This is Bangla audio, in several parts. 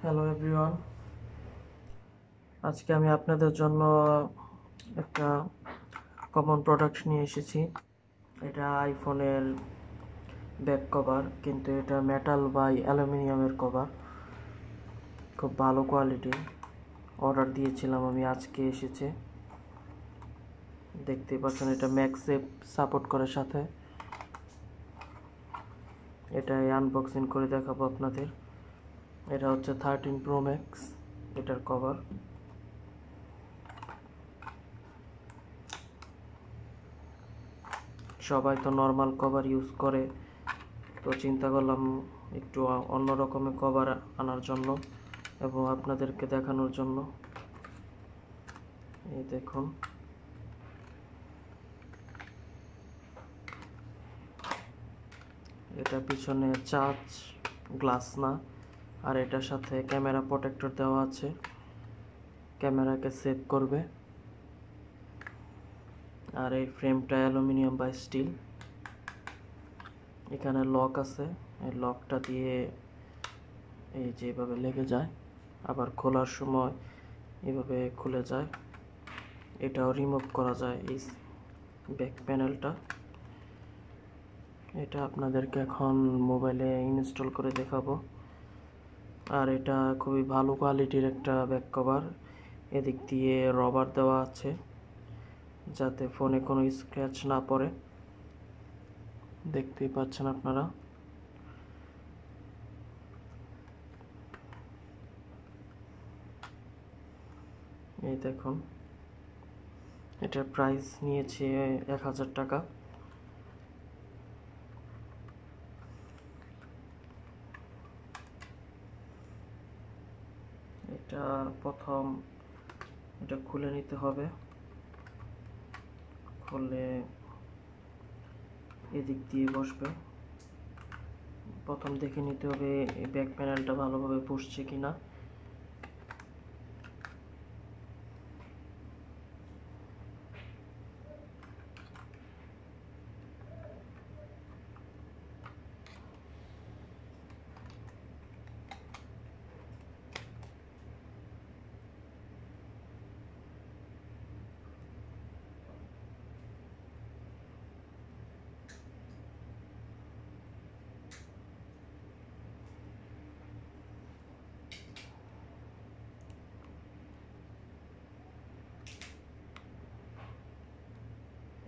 হ্যালো এভরিওয়ান, আজকে আমি আপনাদের জন্য একটা কমন প্রোডাক্ট নিয়ে এসেছি। এটা আইফোনের ব্যাক কভার, কিন্তু এটা মেটাল বা অ্যালুমিনিয়ামের কভার, খুব ভালো কোয়ালিটি। অর্ডার দিয়েছিলাম আমি, আজকে এসেছে। দেখতেই পাচ্ছেন এটা ম্যাক্সেপ সাপোর্ট করে সাথে। এটাই আনবক্সিং করে দেখাবো আপনাদের। এটা হচ্ছে 13 Pro Max এটার কভার। সবাই তো নর্মাল কভার ইউজ করে, তো চিন্তা করলাম একটু অন্য রকমের কভার আনার জন্য এবং আপনাদেরকে দেখানোর জন্য। এই দেখুন, এটা পিছনে চার্জ গ্লাস না, আর এটার সাথে ক্যামেরা প্রোটেক্টর দেওয়া আছে, ক্যামেরাকে সেভ করবে। আর এই ফ্রেমটা অ্যালুমিনিয়াম বা স্টিল। এখানে লক আছে, এই লকটা দিয়ে এই যেভাবে লেগে যায়, আবার খোলার সময় এভাবে খুলে যায়। এটাও রিমুভ করা যায়, এই ব্যাক প্যানেলটা। এটা আপনাদেরকে এখন মোবাইলে ইনস্টল করে দেখাবো। আর এটা খুবই ভালো কোয়ালিটির একটা ব্যাক কভার। এদিক দিয়ে রবার দেওয়া আছে যাতে ফোনে কোনো স্ক্র্যাচ না পড়ে। দেখতেই পাচ্ছেন আপনারা। এই দেখুন, এটার প্রাইস নিয়েছে 1000 টাকা। এটা প্রথম এটা খুলে নিতে হবে। খুলে এদিক দিয়ে বসবে। প্রথম দেখে নিতে হবে এই ব্যাক প্যানেলটা ভালোভাবে বসছে কিনা।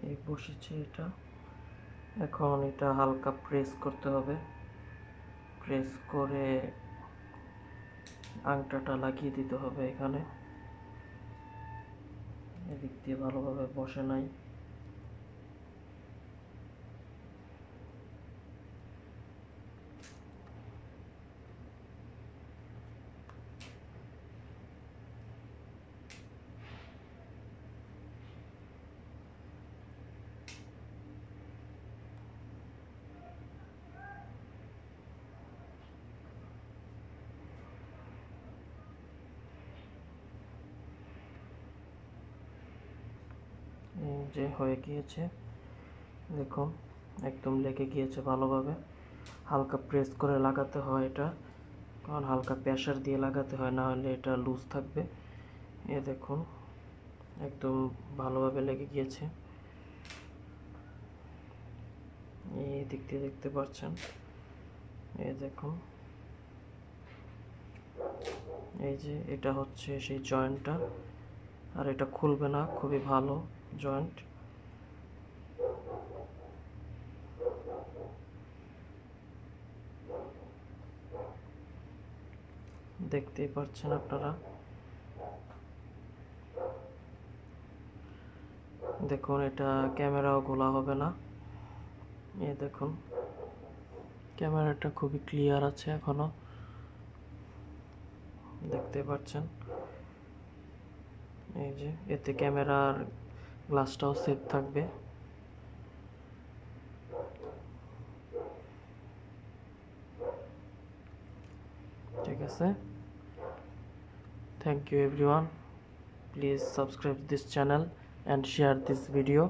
এই বসেছে এটা। এখন এটা হালকা প্রেস করতে হবে। প্রেস করে আংটাটা লাগিয়ে দিতে হবে এখানে। এদিক দিয়ে ভালোভাবে বসে নাই। এই যে হয়ে গিয়েছে, দেখুন একদম লেগে গিয়েছে ভালোভাবে। হালকা প্রেস করে লাগাতে হয় এটা, কারণ হালকা প্রেসার দিয়ে লাগাতে হয়, না হলে এটা লুজ থাকবে। এ দেখুন একদম ভালোভাবে লেগে গিয়েছে। এই দিক দিয়ে দেখতে পাচ্ছেন, এই দেখুন। এই যে এটা হচ্ছে সেই জয়েন্টটা, আর এটা খুলবে না, খুবই ভালো জয়েন্ট। দেখতেই পাচ্ছেন আপনারা। দেখুন এটা ক্যামেরাও খোলা হবে না। এই দেখুন ক্যামেরাটা খুবই ক্লিয়ার আছে এখনো, দেখতে পাচ্ছেন। এই যে এতে ক্যামেরার গ্লাসটাও সেফ থাকবে। ঠিক আছে, thank you everyone. Please subscribe this channel and share this video.